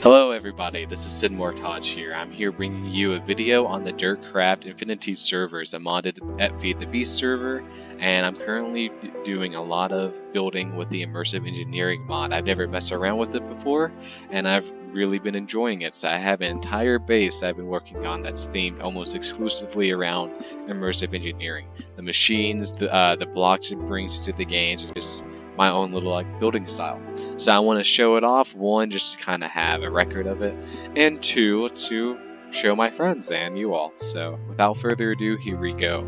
Hello everybody, this is Sid Mortage here. I'm here bringing you a video on the Dirtcraft Infinity servers, a modded Feed the Beast server, and I'm currently doing a lot of building with the Immersive Engineering mod. I've never messed around with it before, and I've really been enjoying it. So I have an entire base I've been working on that's themed almost exclusively around Immersive Engineering. The machines, the blocks it brings to the games, just my own little building style. So I want to show it off, one, just to kind of have a record of it, and two, to show my friends and you all. So without further ado, here we go.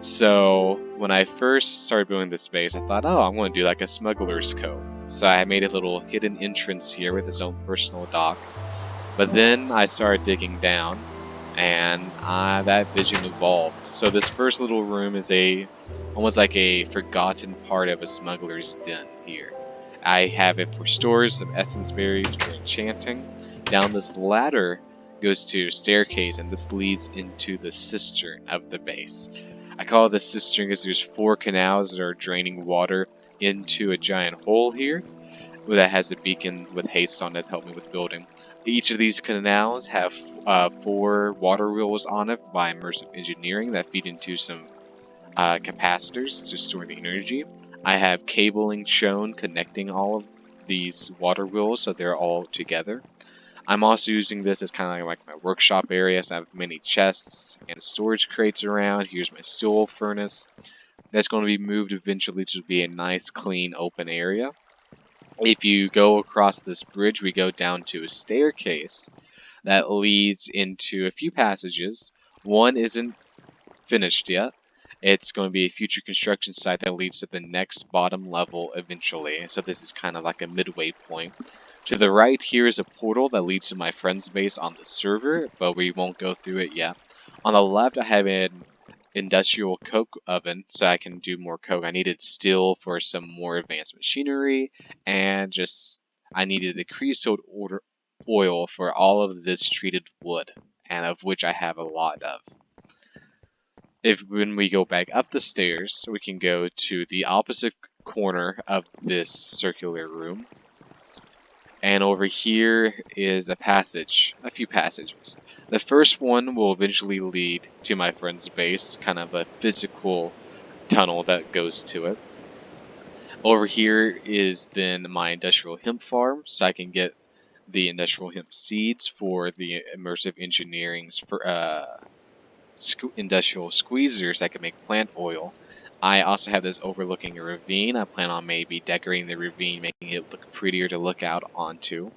So when I first started building this base, I thought, oh, I'm going to do like a smuggler's cove. So I made a little hidden entrance here with its own personal dock. But then I started digging down, and that vision evolved. So this first little room is almost like a forgotten part of a smuggler's den here. I have it for stores of essence berries for enchanting. Down this ladder goes to a staircase, and this leads into the cistern of the base. I call it the cistern because there's 4 canals that are draining water into a giant hole here that has a beacon with haste on it to help me with building. Each of these canals have 4 water wheels on it by Immersive Engineering that feed into some capacitors to store the energy. I have cabling shown connecting all of these water wheels so they're all together. I'm also using this as kind of like my workshop area, so I have many chests and storage crates around. Here's my steel furnace. That's going to be moved eventually to be a nice, clean, open area. If you go across this bridge, we go down to a staircase that leads into a few passages. One isn't finished yet. It's going to be a future construction site that leads to the next bottom level eventually. So this is kind of like a midway point. To the right here is a portal that leads to my friend's base on the server, but we won't go through it yet. On the left I have an industrial coke oven so I can do more coke. I needed steel for some more advanced machinery, and I needed the creosote oil for all of this treated wood, and of which I have a lot of. When we go back up the stairs, we can go to the opposite corner of this circular room. And over here is a few passages. The first one will eventually lead to my friend's base, kind of a physical tunnel that goes to it. Over here is then my industrial hemp farm, so I can get the industrial hemp seeds for the Immersive Engineering's industrial squeezers that can make plant oil. I also have this overlooking a ravine. I plan on maybe decorating the ravine, making it look prettier to look out onto.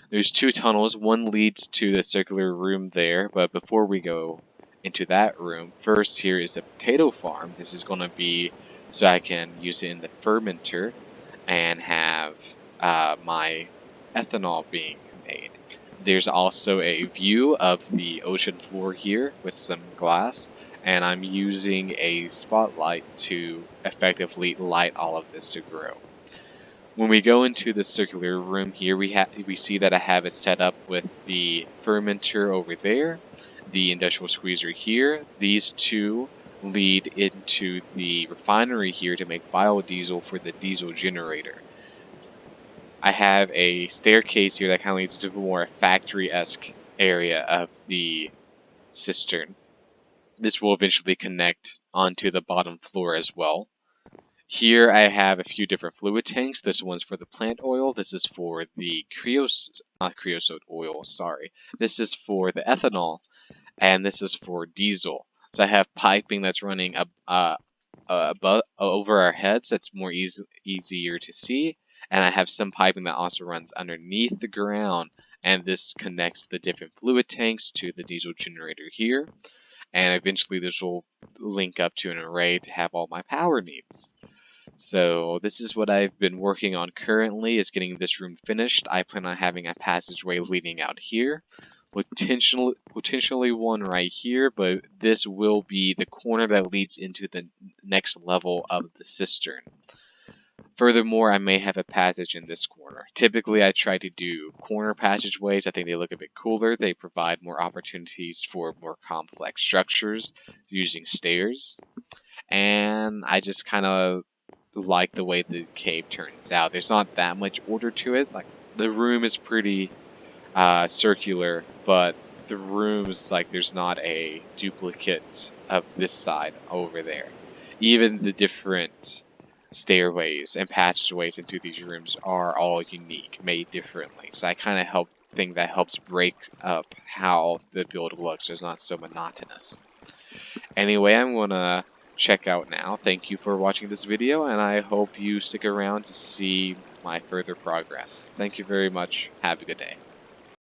There's 2 tunnels. One leads to the circular room there, but before we go into that room, first here is a potato farm. This is going to be so I can use it in the fermenter and have my ethanol being made. There's also a view of the ocean floor here with some glass, and I'm using a spotlight to effectively light all of this to grow. When we go into the circular room here, we see that I have it set up with the fermenter over there, the industrial squeezer here. These 2 lead into the refinery here to make biodiesel for the diesel generator. I have a staircase here that kind of leads to a more factory-esque area of the cistern. This will eventually connect onto the bottom floor as well. Here I have a few different fluid tanks. This one's for the plant oil. This is for the creosote oil, sorry. This is for the ethanol, and this is for diesel. So I have piping that's running above over our heads. That's more easier to see. And I have some piping that also runs underneath the ground, and this connects the different fluid tanks to the diesel generator here. And eventually this will link up to an array to have all my power needs. So this is what I've been working on currently, is getting this room finished. I plan on having a passageway leading out here, potentially one right here, but this will be the corner that leads into the next level of the cistern. Furthermore, I may have a passage in this corner. Typically, I try to do corner passageways. I think they look a bit cooler. They provide more opportunities for more complex structures using stairs. And I just kind of like the way the cave turns out. There's not that much order to it. Like, the room is pretty circular, but the rooms, like, there's not a duplicate of this side over there. Even the different stairways and passageways into these rooms are all unique, made differently. So I kind of think that helps break up how the build looks. So it's not so monotonous. Anyway, I'm gonna check out now. Thank you for watching this video, and I hope you stick around to see my further progress. Thank you very much. Have a good day.